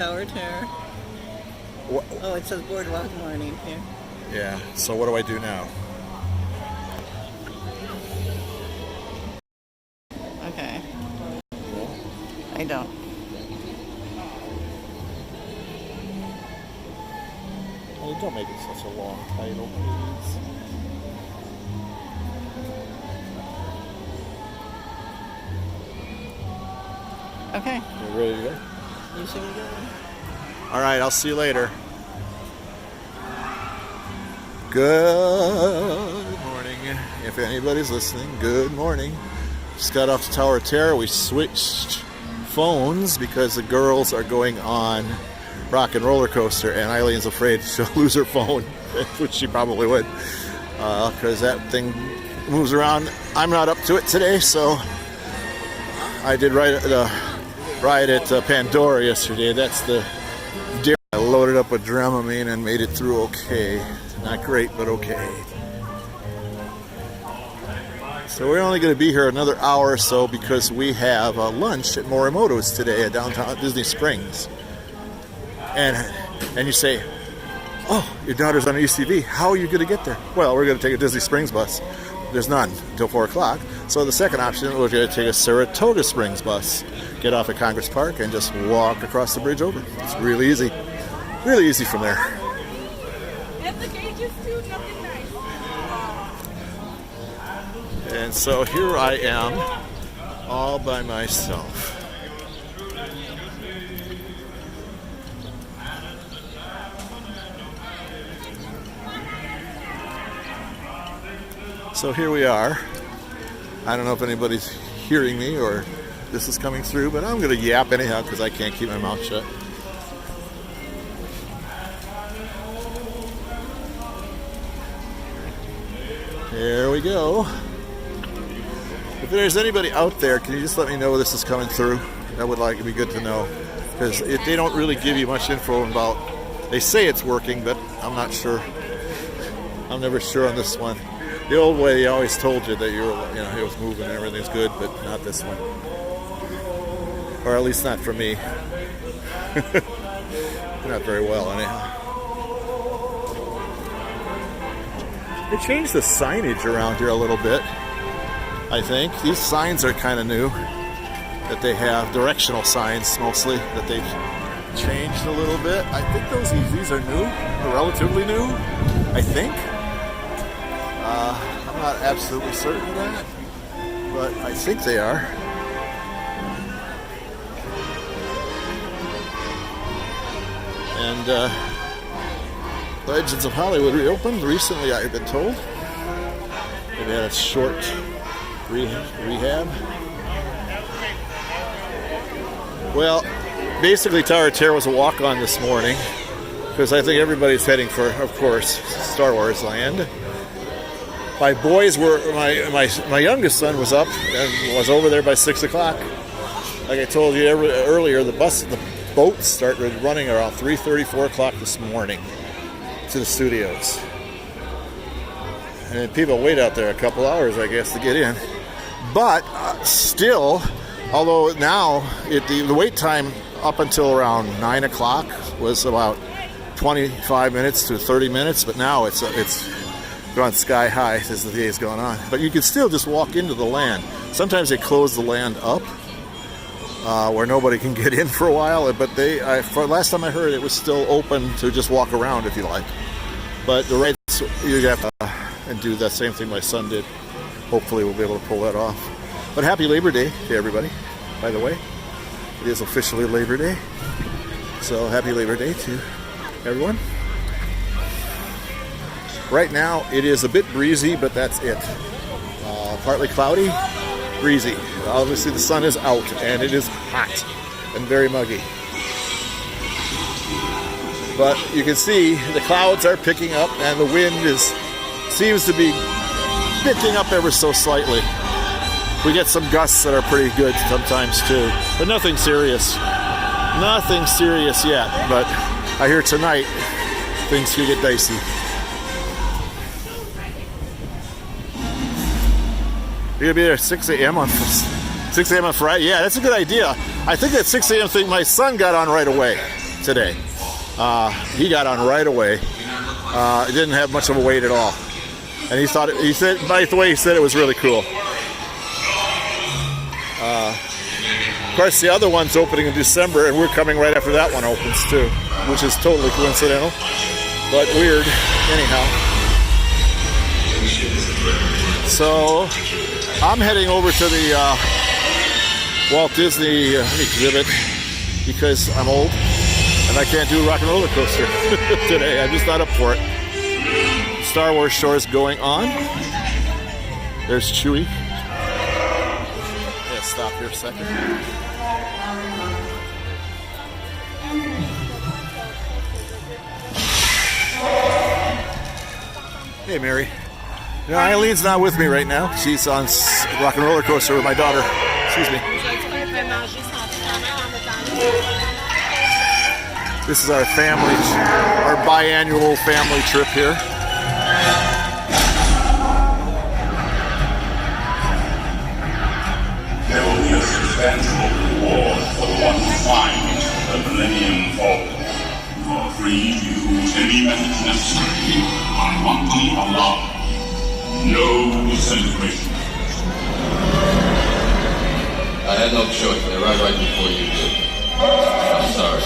Tower Terror. Oh, it says Boardwalk Morning here. Yeah, so what do I do now? Okay. I don't. Oh, don't make it such a long title, please. Okay. You ready to go? You should be good. All right, I'll see you later. Good morning. If anybody's listening, good morning. Just got off the Tower of Terror. We switched phones because the girls are going on Rock and Roller Coaster, and Eileen's afraid she'll lose her phone, which she probably would, because that thing moves around. I'm not up to it today, so I did ride at Pandora yesterday. That's the deer. I loaded up with Dramamine and made it through okay. Not great, but okay. So we're only going to be here another hour or so because we have lunch at Morimoto's today at downtown Disney Springs. And you say, oh, your daughter's on an ECV. How are you going to get there? Well, we're going to take a Disney Springs bus. There's none until 4 o'clock. So the second option, we're going to take a Saratoga Springs bus. Get off at Congress Park and just walk across the bridge over. It's really easy. Really easy from there. And the gauges too, nothing nice. And so here I am, all by myself. So here we are. I don't know if anybody's hearing me or this is coming through, but I'm going to yap anyhow because I can't keep my mouth shut. Here we go. If there's anybody out there, can you just let me know this is coming through? That would like to be good to know, because they don't really give you much info about. They say it's working, but I'm not sure. I'm never sure on this one. The old way, they always told you that it was moving and everything's good, but not this one, or at least not for me. Not very well, anyhow. They changed the signage around here a little bit, I think. These signs are kind of new, that they have directional signs mostly, that they've changed a little bit. I think these are new, or relatively new, I think. I'm not absolutely certain of that, but I think they are. And Legends of Hollywood reopened recently, I've been told. They've had a short rehab. Well, basically Tower of Terror was a walk-on this morning, because I think everybody's heading for, of course, Star Wars Land. My boys were, my youngest son was up and was over there by 6 o'clock. Like I told you earlier, the boats started running around 3:30, 4 o'clock this morning to the studios. And people wait out there a couple hours, I guess, to get in. But still, although now the wait time up until around 9 o'clock was about 25 minutes to 30 minutes, but now it's gone sky high as the day is going on. But you can still just walk into the land. Sometimes they close the land up where nobody can get in for a while, but for last time I heard, it was still open to just walk around if you like. But the rides, you have to and do that same thing my son did. Hopefully we'll be able to pull that off. But happy Labor Day to everybody, by the way. It is officially Labor Day. So happy Labor Day to everyone. Right now it is a bit breezy, but that's it. Partly cloudy, breezy. Obviously the sun is out and it is hot and very muggy. But you can see the clouds are picking up and the wind seems to be picking up ever so slightly. We get some gusts that are pretty good sometimes too, but nothing serious. Nothing serious yet, but I hear tonight things could get dicey. You're going to be there at 6 a.m. on Friday? Yeah, that's a good idea. I think that 6 a.m. thing my son got on right away. today. He got on right away. It didn't have much of a wait at all. And he said, by the way, he said it was really cool. Of course, the other one's opening in December, and we're coming right after that one opens too, which is totally coincidental, but weird, anyhow. So, I'm heading over to the Walt Disney exhibit because I'm old and I can't do Rock and Roller Coaster today. I'm just not up for it. Star Wars show is going on. There's Chewie. Yeah, stop here a second. Hey, Mary. No, Eileen's not with me right now. She's on Rock and Roller Coaster with my daughter. Excuse me. This is our family, our biannual family trip here. There will be a substantial reward for the one who finds the Millennium Falcon. You are free to use any methods necessary on Wihumphrey alone. No disintegration. I had no choice. They arrived right before you did. I'm sorry.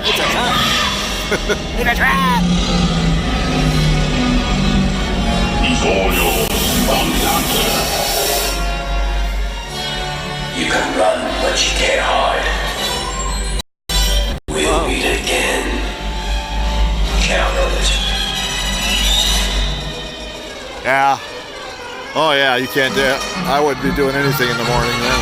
It's a trap! It's a trap! He's all yours, bounty hunter. You can run, but you can't hide. We'll meet again. Count on it. Yeah. Oh yeah, you can't do it. I wouldn't be doing anything in the morning then.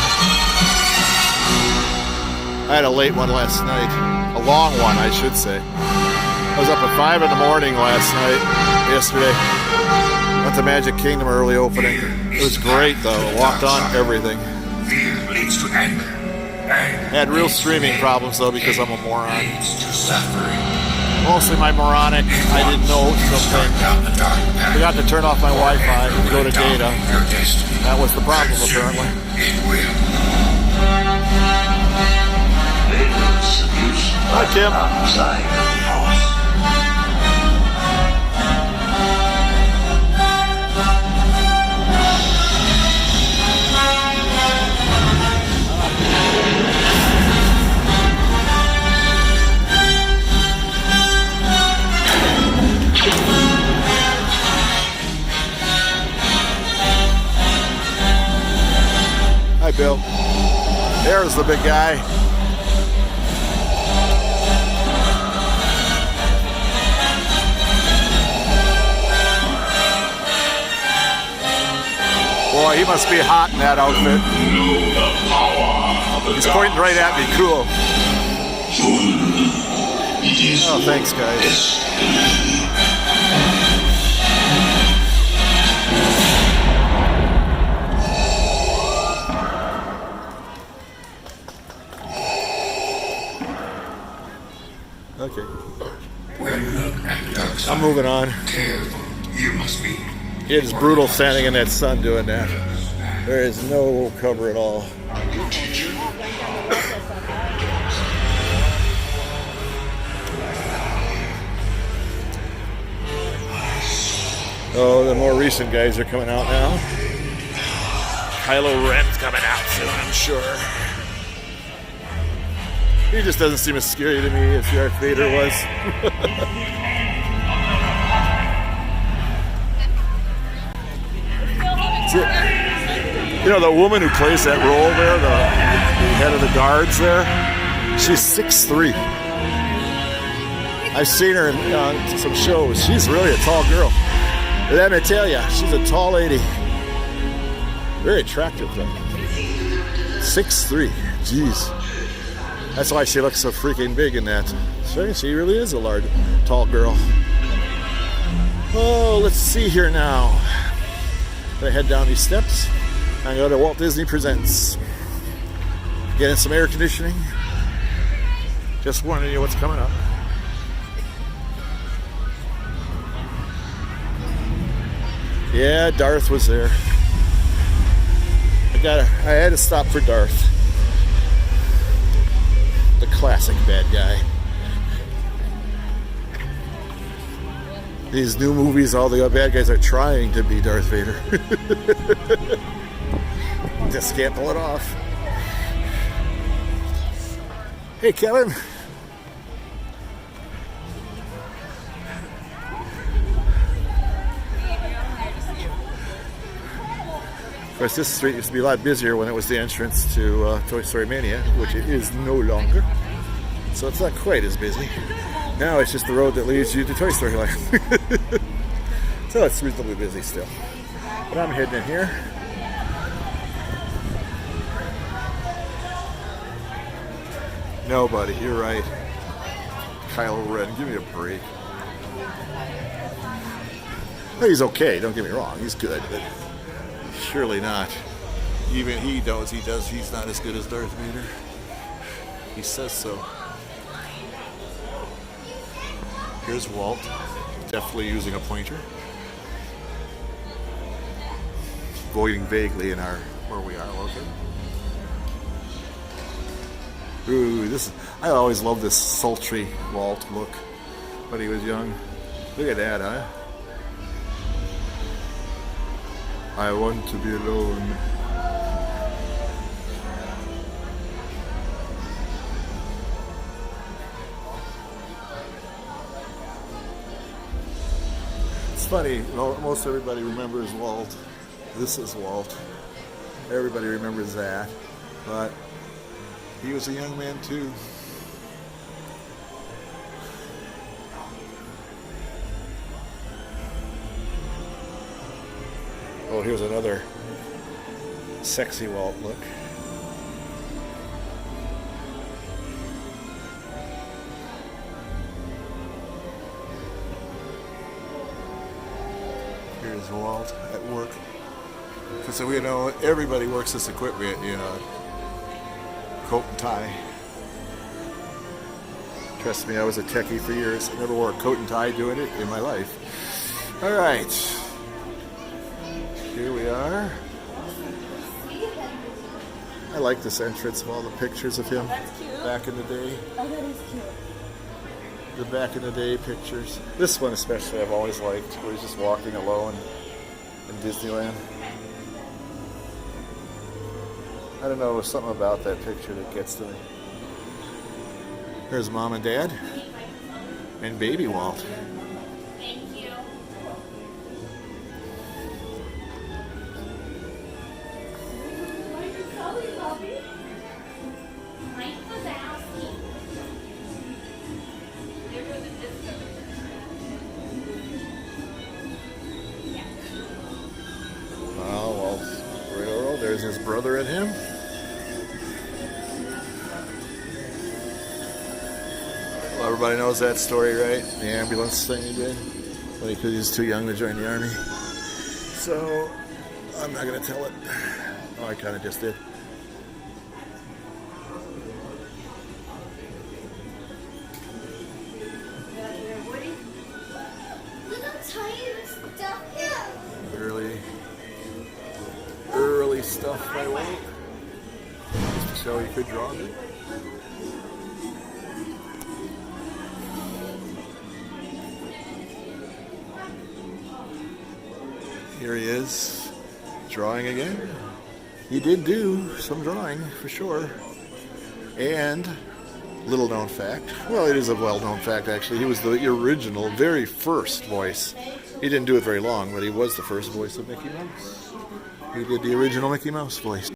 I had a late one last night. A long one, I should say. I was up at 5 in the morning yesterday. Went to Magic Kingdom early opening. It was great though. Walked on everything. Fear leads to anger. Had real streaming problems though because I'm a moron. Leads to suffering. Mostly my moronic. I didn't know something. Down the dark path. Forgot to turn off my Wi-Fi and go to data. Your destiny. That was the problem apparently. It will. Hi, Kim. Outside of the force. Hi, Bill. There's the big guy. Boy, he must be hot in that outfit. He's pointing right at me. Cool. Oh, thanks, guys. Okay. I'm moving on. You must be. It is brutal standing in that sun doing that. There is no cover at all. Oh, the more recent guys are coming out now. Kylo Ren's coming out soon, I'm sure. He just doesn't seem as scary to me as Darth Vader was. You know, the woman who plays that role there, the head of the guards there, she's 6'3". I've seen her in some shows. She's really a tall girl. But let me tell you, she's a tall lady. Very attractive, though. 6'3". Jeez. That's why she looks so freaking big in that. She really is a large, tall girl. Oh, let's see here now. Gonna head down these steps and go to Walt Disney Presents. Getting some air conditioning. Just warning you what's coming up. Yeah, Darth was there. I had to stop for Darth. classic bad guy. These new movies, all the bad guys are trying to be Darth Vader. Just can't pull it off. Hey, Kevin. Of course, this street used to be a lot busier when it was the entrance to Toy Story Mania, which it is no longer. So it's not quite as busy. Now it's just the road that leads you to Toy Story Land. So it's reasonably busy still. But I'm heading in here. Nobody, you're right. Kylo Ren, give me a break. Well, he's okay, don't get me wrong, he's good, but surely not. Even he knows he's not as good as Darth Vader. He says so. Here's Walt, definitely using a pointer. Voiding vaguely in where we are located. Ooh, I always loved this sultry Walt look when he was young. Look at that, huh? I want to be alone. It's funny, most everybody remembers Walt. This is Walt. Everybody remembers that. But he was a young man too. Oh, here's another sexy Walt look. Here's Walt at work. Because we know everybody works this equipment, you know, coat and tie. Trust me, I was a techie for years. I never wore a coat and tie doing it in my life. All right. Here we are. I like this entrance of all the pictures of him back in the day. Oh, that is cute. The back in the day pictures. This one especially I've always liked, where he's just walking alone in Disneyland. I don't know, there's something about that picture that gets to me. Here's Mom and Dad and baby Walt. Thank you. Oh, Walt's railroad. There's his brother and him. Well, everybody knows that story, right? The ambulance thing he did when he was too young to join the army. So I'm not going to tell it. Oh, I kind of just did. Early stuff by Walt. Just to show he could draw it. Here he is, drawing again. He did do some drawing, for sure. And, little known fact, well, it is a well-known fact, actually, he was the original, very first voice. He didn't do it very long, but he was the first voice of Mickey Mouse. He did the original Mickey Mouse voice.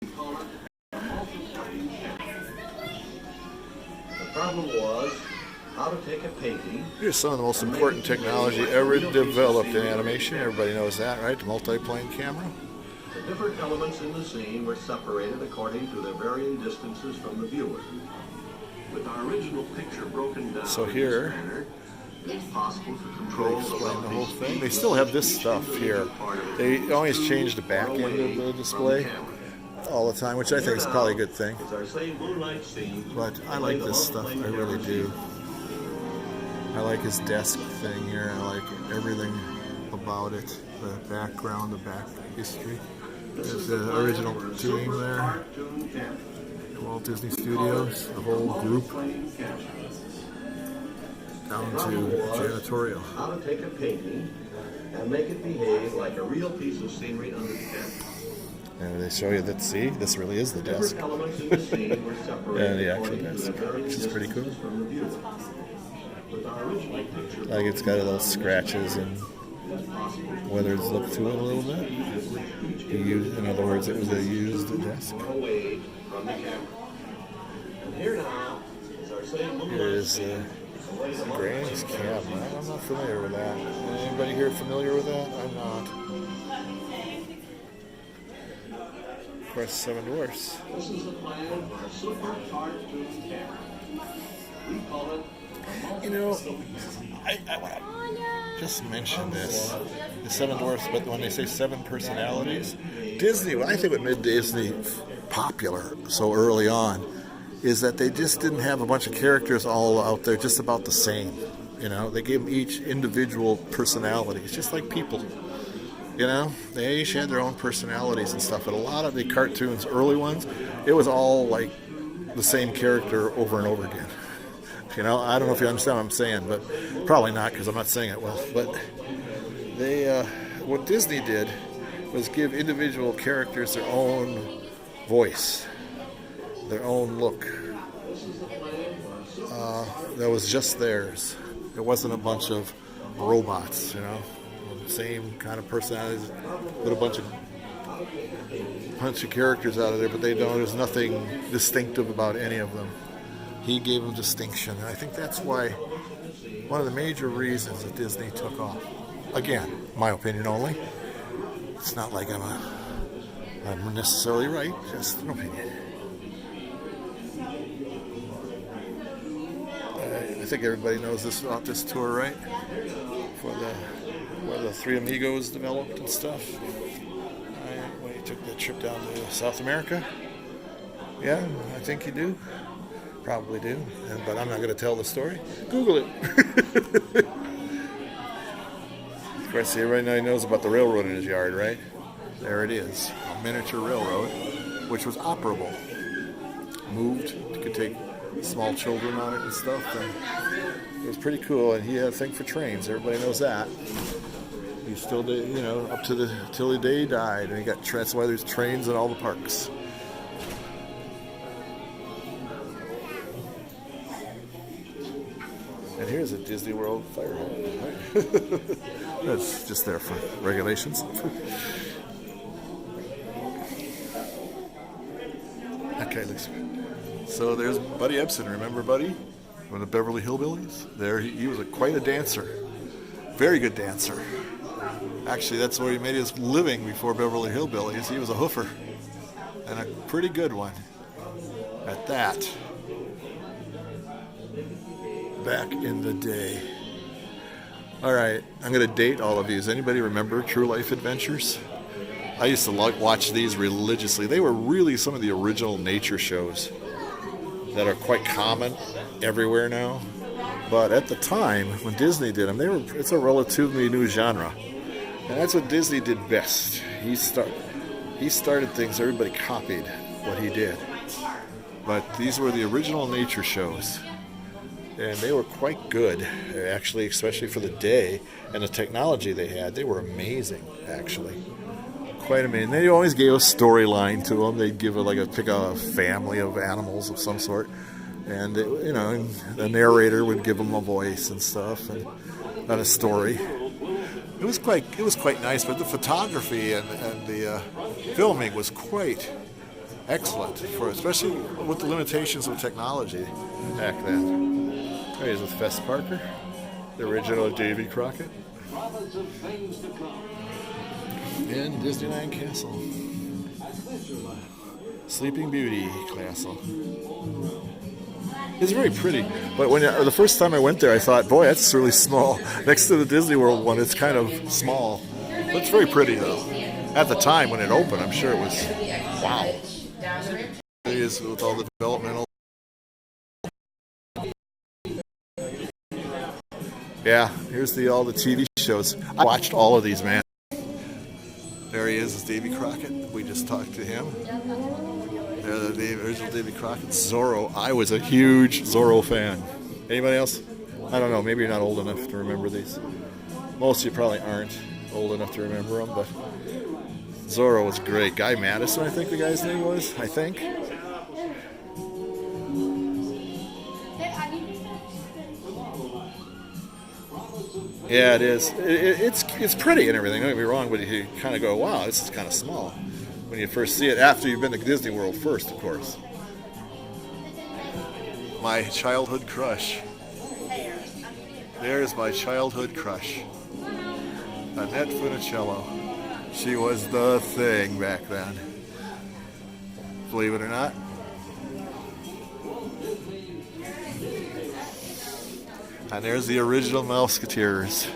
The problem was how to take a painting. Here's some of the most important technology ever developed in animation. Everybody knows that, right? The multi-plane camera. The different elements in the scene were separated according to their varying distances from the viewer. With our original picture broken down So here, it's possible to they control explain the whole thing. They still have this stuff here. They always change the back end of the display all the time, which I think is probably a good thing. It's our same moonlight scene. But I like this stuff, I really do. I like his desk thing here. I like everything about it. The background, the back history. There's the original team there. Walt Disney Studios, the whole group, down to janitorial. How to take a painting and make it behave like a real piece of scenery under the canvas. And they show you that, see, this really is the desk. Elements in the scene were separated And the actual according to desk, their varying which is pretty cool. distances from the viewer. With our original picture Like it's got little scratches and weathers look to it a little bit. In other words, it was a used desk. away from the camera. And here now is our same Here is Graham's cabinet. I'm not familiar with that. Anybody here familiar with that? I'm not. Of course, Seven Dwarfs. This is the plan for a super cartoon camera. We call it You know, I want to just mention this. The Seven Dwarfs, but when they say seven personalities, Disney, I think what made Disney popular so early on is that they just didn't have a bunch of characters all out there just about the same. You know, they gave them each individual personalities, just like people. You know, they each had their own personalities and stuff. And a lot of the cartoons, early ones, it was all like the same character over and over again. You know, I don't know if you understand what I'm saying, but probably not because I'm not saying it well. But they, what Disney did was give individual characters their own voice, their own look. That was just theirs. It wasn't a bunch of robots, you know, same kind of personalities, put a bunch of characters out of there, but they don't. There's nothing distinctive about any of them. He gave them distinction, and I think that's why one of the major reasons that Disney took off. Again, my opinion only. It's not like I'm necessarily right, just an opinion. I think everybody knows this about this tour, right? Where the Three Amigos developed and stuff. When he took that trip down to South America. Yeah, I think you do. Probably do. But I'm not going to tell the story. Google it. Of course, everybody knows about the railroad in his yard, right? There it is. A miniature railroad, which was operable. Moved. You could take small children on it and stuff. And it was pretty cool. And he had a thing for trains. Everybody knows that. He still did, you know, up to till the day he died. And he got, that's why there's trains in all the parks. And here's a Disney World fire hydrant. That's just there for regulations. Okay, looks good. So there's Buddy Ebsen. Remember Buddy from the Beverly Hillbillies? There, he was quite a dancer. Very good dancer. Actually, that's where he made his living before Beverly Hillbillies. He was a hoofer. And a pretty good one at that. Back in the day. All right, I'm going to date all of you. Does anybody remember True Life Adventures? I used to watch these religiously. They were really some of the original nature shows that are quite common everywhere now. But at the time, when Disney did them, it's a relatively new genre. And that's what Disney did best. He started things, everybody copied what he did. But these were the original nature shows. And they were quite good, actually, especially for the day and the technology they had. They were amazing, actually. Quite amazing. They always gave a storyline to them. They'd give pick a family of animals of some sort. And, the narrator would give them a voice and stuff and a story. It was quite nice, but the photography and the filming was quite excellent, especially with the limitations of technology back then. Here's with Fess Parker, the original Davy Crockett, and Disneyland Castle, Sleeping Beauty Castle. It's very pretty, but when the first time I went there, I thought, boy, that's really small. Next to the Disney World one, it's kind of small, but it's very pretty though. At the time when it opened, I'm sure it was wow. It is with all the developmental. Yeah, here's all the TV shows. I watched all of these, man. There he is Davy Crockett. We just talked to him. The original Davy Crockett. Zorro. I was a huge Zorro fan. Anybody else? I don't know. Maybe you're not old enough to remember these. Most of you probably aren't old enough to remember them, but Zorro was great. Guy Madison, I think the guy's name was. I think. Yeah, it is. It's pretty and everything. Don't get me wrong, but you kind of go, wow, this is kind of small when you first see it. After you've been to Disney World first, of course. My childhood crush. There's my childhood crush. Annette Funicello. She was the thing back then. Believe it or not. And there's the original Mouseketeers.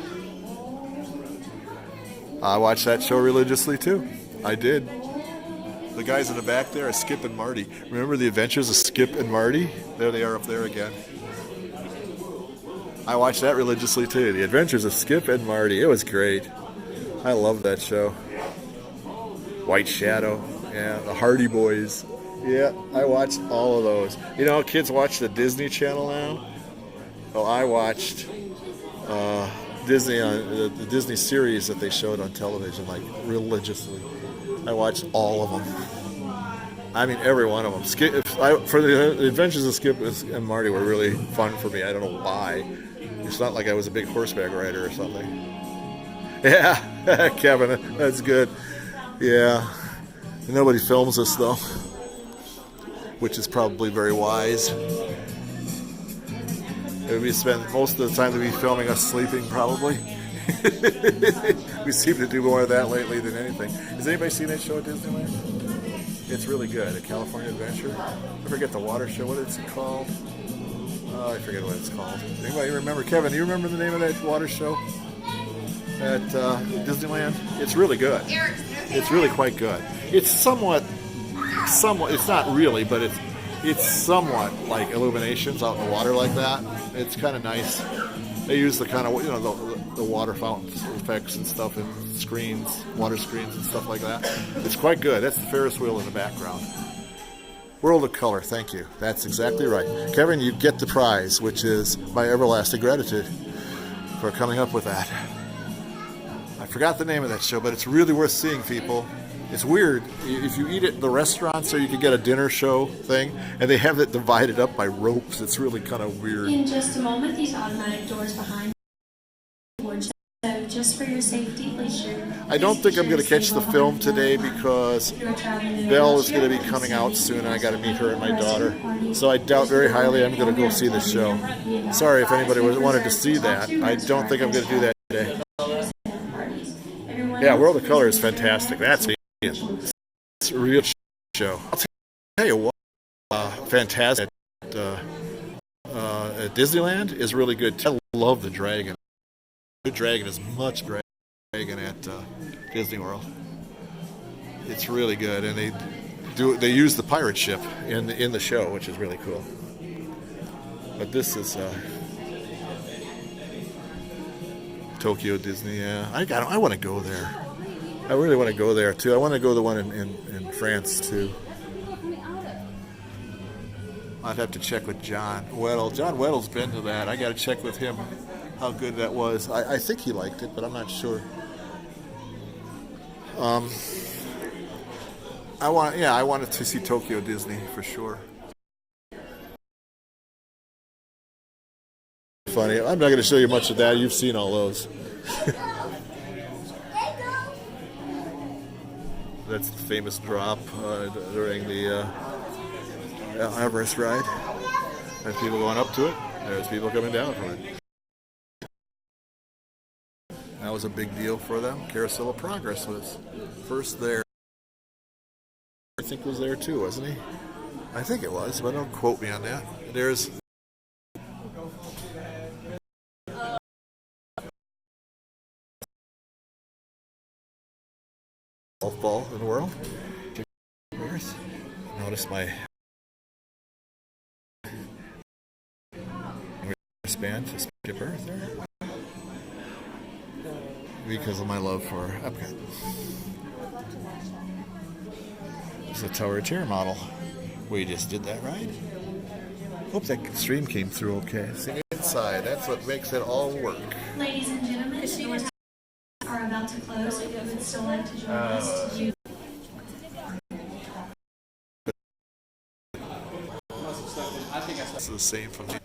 I watched that show religiously too. I did. The guys in the back there are Skip and Marty. Remember the Adventures of Skip and Marty? There they are up there again. I watched that religiously too. The Adventures of Skip and Marty. It was great. I love that show. White Shadow. Yeah, the Hardy Boys. Yeah, I watched all of those. You know, kids watch the Disney Channel now. Well, I watched Disney on the Disney series that they showed on television, like religiously. I watched all of them. I mean, every one of them. For the Adventures of Skip and Marty were really fun for me. I don't know why. It's not like I was a big horseback rider or something. Yeah, Kevin, that's good. Yeah, nobody films us though, which is probably very wise. We spend most of the time to be filming us sleeping, probably. We seem to do more of that lately than anything. Has anybody seen that show at Disneyland? It's really good. A California Adventure. I forget the water show. What is it called? I forget what it's called. Anybody remember? Kevin, do you remember the name of that water show at Disneyland? It's really good. It's really quite good. It's somewhat. It's not really, but it's somewhat like Illuminations out in the water like that. It's kind of nice. They use the kind of, the water fountain effects and stuff and screens, water screens and stuff like that. It's quite good. That's the Ferris wheel in the background. World of Color, thank you. That's exactly right. Kevin, you get the prize, which is my everlasting gratitude for coming up with that. I forgot the name of that show, but it's really worth seeing, people. It's weird. If you eat at the restaurants, or you can get a dinner show thing, and they have it divided up by ropes. It's really kind of weird. In just a moment, these automatic doors behind you. So just for your safety, please sure. I don't think I'm going to catch the film today because Belle is going to be coming out soon, and I got to meet her and my daughter. So I doubt very highly I'm going to go see the show. Sorry if anybody wanted to see that. I don't think I'm going to do that today. Yeah, World of Color is fantastic. That's it's a real show. I'll tell you what, fantastic at Disneyland is really good. I love the dragon. The dragon is much dragon at Disney World. It's really good, and they use the pirate ship in the show, which is really cool. But this is Tokyo Disney. Yeah, I want to go there. I really want to go there too. I want to go to the one in France too. I'd have to check with John Weddle. John Weddle's been to that. I got to check with him how good that was. I think he liked it, but I'm not sure. I wanted to see Tokyo Disney for sure. Funny. I'm not going to show you much of that. You've seen all those. That's the famous drop during the Everest ride. There's people going up to it. There's people coming down from it. That was a big deal for them. Carousel of Progress was first there. I think was there too, wasn't he? I think it was, but don't quote me on that. There's golf ball in the world. Notice my wristband to skip Earth there because of my love for Epcot. It's a Tower of Terror model. We just did that right. Hope that stream came through okay. See, inside, that's what makes it all work. Ladies and gentlemen, the doors are about to close. If you would still like to join us to do It's the same from the